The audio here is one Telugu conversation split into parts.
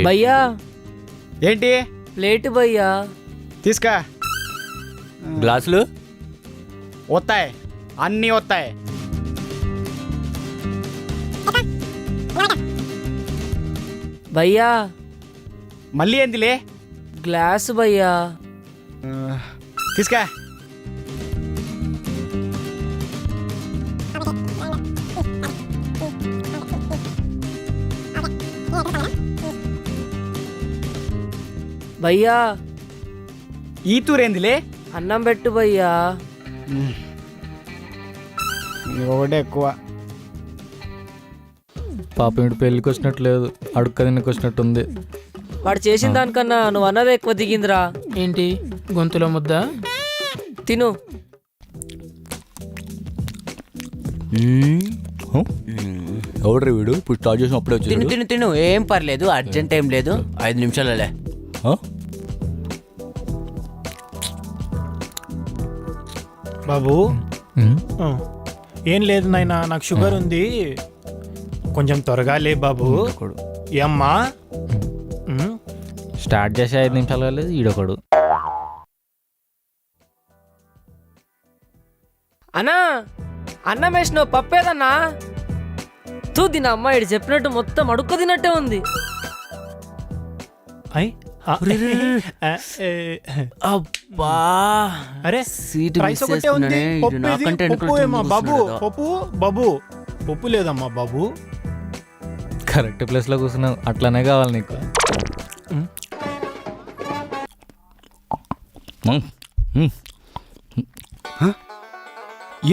భయ్యా ఏంటి ప్లేట్ భయ్యా. తీసుకా. గ్లాసులు వస్తాయి, అన్నీ వస్తాయి. భయ్యా మళ్ళీ ఏందిలే? గ్లాస్ భయ్యా. తీసుకా. భయ్యా ఈ తూరేందిలే? అన్నం పెట్టు భయ్యా. ఒకటే ఎక్కువ. పాప ఇంటి పెళ్ళికి వచ్చినట్లేదు, అడుక్క తిన్నకి వచ్చినట్టుంది. వాడు చేసిన దానికన్నా నువ్వు అన్నదే ఎక్కువ దిగిందిరా. ఏంటి గొంతులో ముద్ద? తిను. ఎవడ్రీ వీడు? ఇప్పుడు స్టార్ట్ చేసిన అప్పుడే తిను వచ్చి తిను తిను, ఏం పర్లేదు, అర్జెంట్ ఏం లేదు, 5 నిమిషాలలే. బాబు ఏం లేదు నాయనా, నాకు షుగర్ ఉంది, కొంచెం త్వరగా లే బాబు. ఏమ్మా? స్టార్ట్ చేసి 5 నిమిషాలు కాలేదు ఈడొకడు. అన్నా అన్నం వేసినావు, పప్పేదన్నా? తూ దీని అమ్మాయి చెప్పినట్టు మొత్తం అడుక్క తిన్నట్టే ఉంది. అబ్బా, అరే సీటు రైస్ ఒకటే ఉంది, పప్పు ఏది? పప్పు ఏమా బాబు? పప్పు బాబు, పప్పు లేదమ్మా బాబు. కరెక్ట్ ప్లేస్లో కూర్చున్నావు, అట్లానే కావాలి నీకు.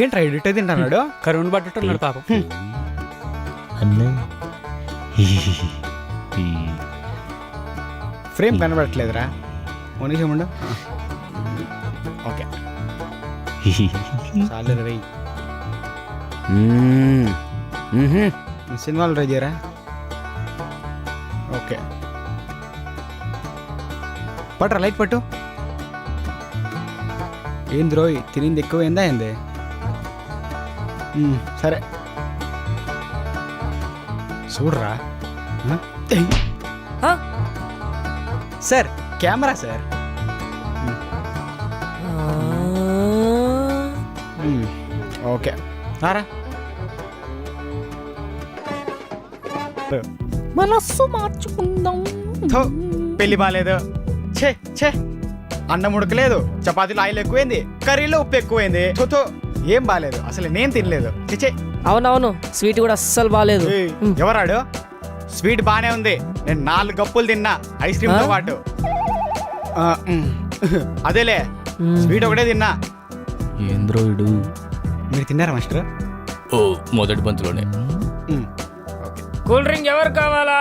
ఏంట్రా ఇట తింటున్నాడు? కరువును పట్టున్నాడు పాపం. ఫ్రేమ్ కనబడట్లేదురా, ఓ నిమిషం ఉండు. ఓకే చాలు రై. సినిమాలు ట్రై చేయరా? ఓకే పట్రా, లైట్ పట్టు. ఏంది రోయ్, తినింది ఎక్కువైందా ఏంది? సరే చూడరా. Sir camera sir. ఓకే రారా. మనస్సు మార్చుకుందాం. పెళ్లి బాగాలేదు. ఛే ఛే, అన్నం ఉడకలేదు, చపాతీలో ఆయిల్ ఎక్కువైంది, కర్రీలో ఉప్పు ఎక్కువైంది. తో ఏం బాగాలేదు, అసలు నేను తినలేదు. చిచే. అవునవును, స్వీట్ కూడా అస్సలు బాగాలేదు. ఎవరాడు? స్వీట్ బానే ఉంది, నేను 4 కప్పులు తిన్నా ఐస్ క్రీమ్ తో పాటు. అదేలే, స్వీట్ ఒకటే తిన్నా. ఏంద్రో వీడు? మీరు తిన్నారా మాస్టర్? ఓ మొదటి బంతిలోనే. కూల్ డ్రింక్ ఎవరు కావాలా?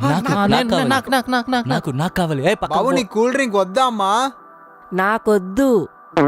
నాకు కావాలి. బాబు నీ కూల్ డ్రింక్ వద్దా అమ్మా? నాకొద్దు.